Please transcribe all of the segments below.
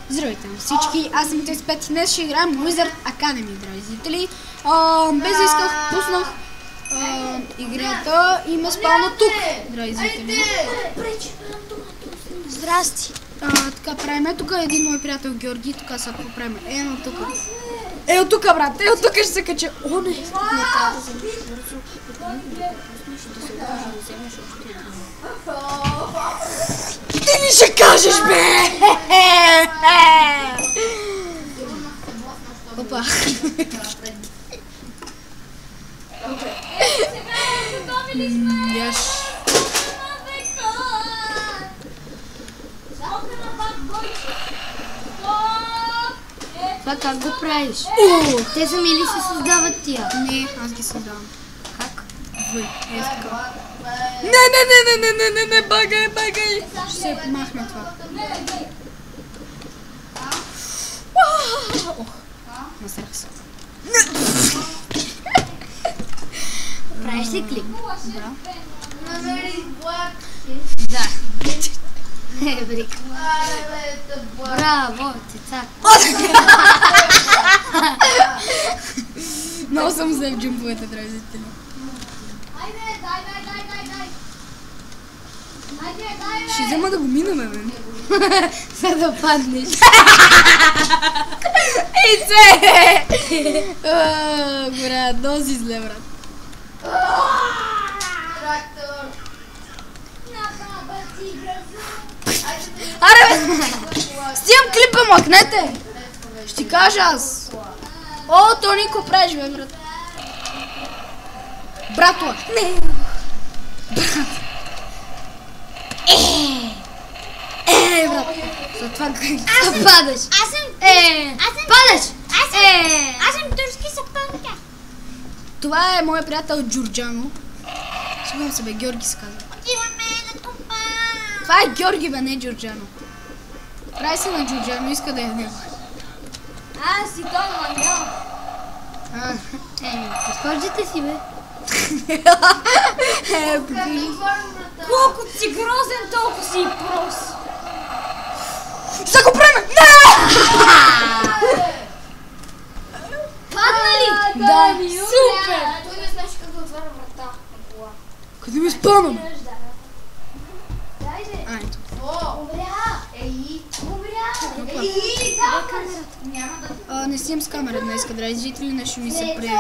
Здравейте на всички, аз съм Теспет и днес ще играем Wizard Academy, драги зрители. Без да исках, пуснах играта и ме спална тук, драги зрители. Здрасти. Така правим, тук е един мой приятел Георги, тук са поправим. Ено тук. Ето тук, брат, ето тук ще се кача. О, не! Не трябва да вземеш бързо, да се окаже да вземеш още една. Ти ли ще кажеш, бе? Опа. Яш. Това как го правиш? Те сами ли се създават тия? Не, аз ги създавам. Как? Ей така. Не, багай. Ще се махна това. Ох, насрах се. Правиш ли клик? Да. Да. Брик. Браво, цицак. Много съм взел джимповете, драги зрители. Ще взема да го минаме, бе. За да паднеш. Ейце! Брат, дози зле, брат. Аре, бе! Стиям клипа, махнете! Ще ти кажа аз. О, то Нико правиш, бе, брат. Брато! Не! Брат! Брат! За това падаш! Аз съм... Падаш! Аз съм турски сапанка. Това е моят приятел Джорджано. Сигурно се, бе, Георги се казва. Отиваме на тупа. Това е Георги, бе, не Джорджано. Прави се на Джорджано, иска да е него. Аз си той мангал. Подхождате си, бе. Колко си грозен, толкова си и прос. За го правим! Не! Падна ли? Да, супер! Той не знаеш как да отваря врата на кола. Къде ми спънам? Дайде. Ето. Умря! Ей! Умря! Ей! Да, камерата. Няма да... Не снимам с камера днес, драги зрители, нещо ми се пре...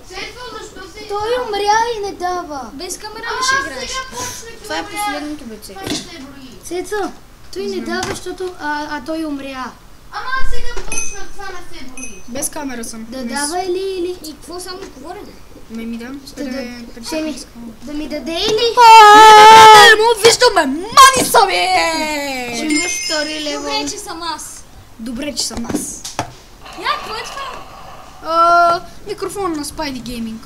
Сето, защо си... Той умря и не дава. Без камера ли ще играеш? Това е последното, бе, Цецо. Това ще се брои. Цецо, той не дава, защото той умря. Ама сега почна, това не се брои. Без камера съм. Да дава или... И какво само говори? Ми дам. Да ми даде или... Не му виждаме! Мани са, бе! Ще имаш втори левел. Добре, че съм аз. Добре, че съм аз. Я, какво е това? Микрофон на Spidey Gaming.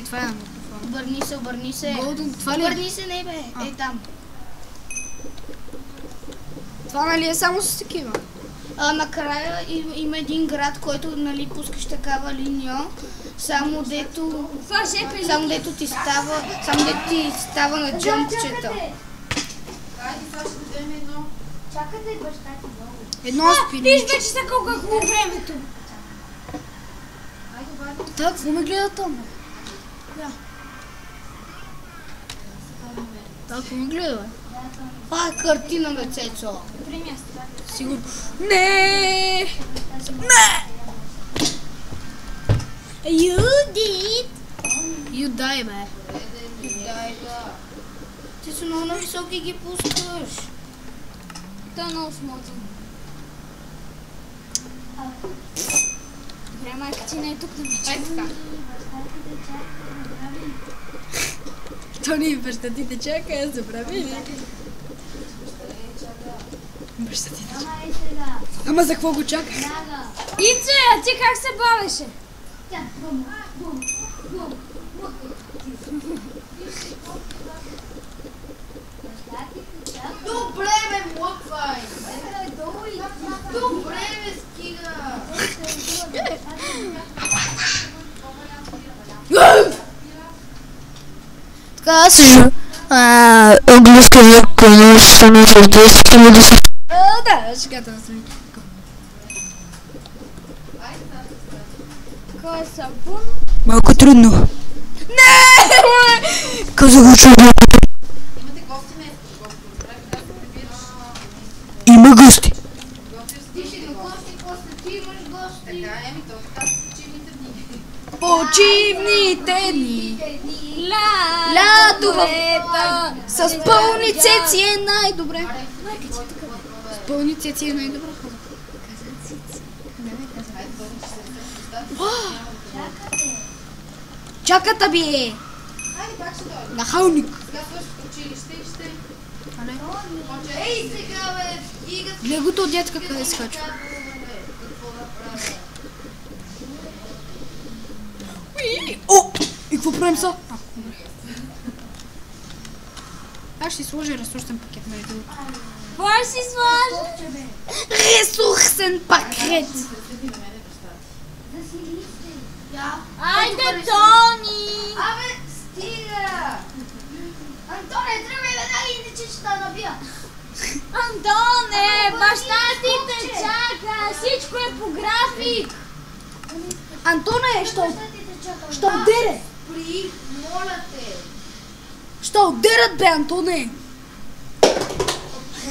Това е микрофон. Обърни се. Golden, това ли е? Обърни се, не бе. Ей там. Това нали е само с такива? Накрая има един град, който нали пускаш такава линия, само дето ти става на джампчета. Хайде, сега ще дадем едно. Чакайте баща ти много. Едно спини. Виж вече са колко е хубаво времето. Хайде, вади. Так, какво ме гледа там? Так, какво ме гледа, бе? Това е картина, бе, Цецо. Сигурно. Не! You did. You die, бе. Ти са много нависоки ги пускаш. Той е много смотан. Добре, майка ти не е тук да ме чака. Ай така. Тони, баща ти те чака, забрави ли? Баща ти те чака. Ама за какво го чака? Ице, а ти как се бавеше? Добре, ме млъквай! Добре, ме стига! Така също английски език. Къде ще ме за 10 хиляди са? Да, шегата да съм. Кой е сапун? Малко трудно. Не! Казах го, че Имате гости днес. има гости. Ти ще го гости, после ти имаш гости. Така, еми, то така са почивните дни. Почивните дни. Лято в с пълни цеци е най-добре. С пълни цеци е най-добре. Чаката би е. Хайде, пак ще дойде. Нахалник. Сега свърши училище и ще... Ей, сега бе, ига Легото от детска къде се качва. Какво направя? О! И какво правим са? Аз ще сложа ресурсен пакет между другото. Кой си сложи? Ресурсен пакет! Айде, Тони! Абе, стига! Антоне, тръгвай веднага, иначе ще те набия. Антоне, баща ти те чака! Всичко е по график! Антоне, що дере? При, моля те! Що дерат бе, Антоне?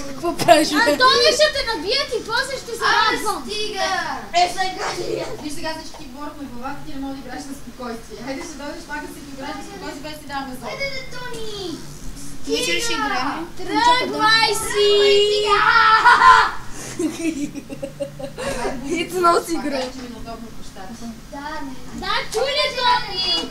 Какво правиш, бе? Антоне, ще те набият и после ще се радвам! Стига! Сега ли? Виж сега всички борихме главата, ти не мога да играеш на спокойствие. Хайде ще дойдеш пак да си играеш на спокойствие, без ти даваме зор. Айде, Тони! Вечер ще играем. Тръгвай си! И много си играе. Че ми е удобно в къщата. Да, чули, Тони!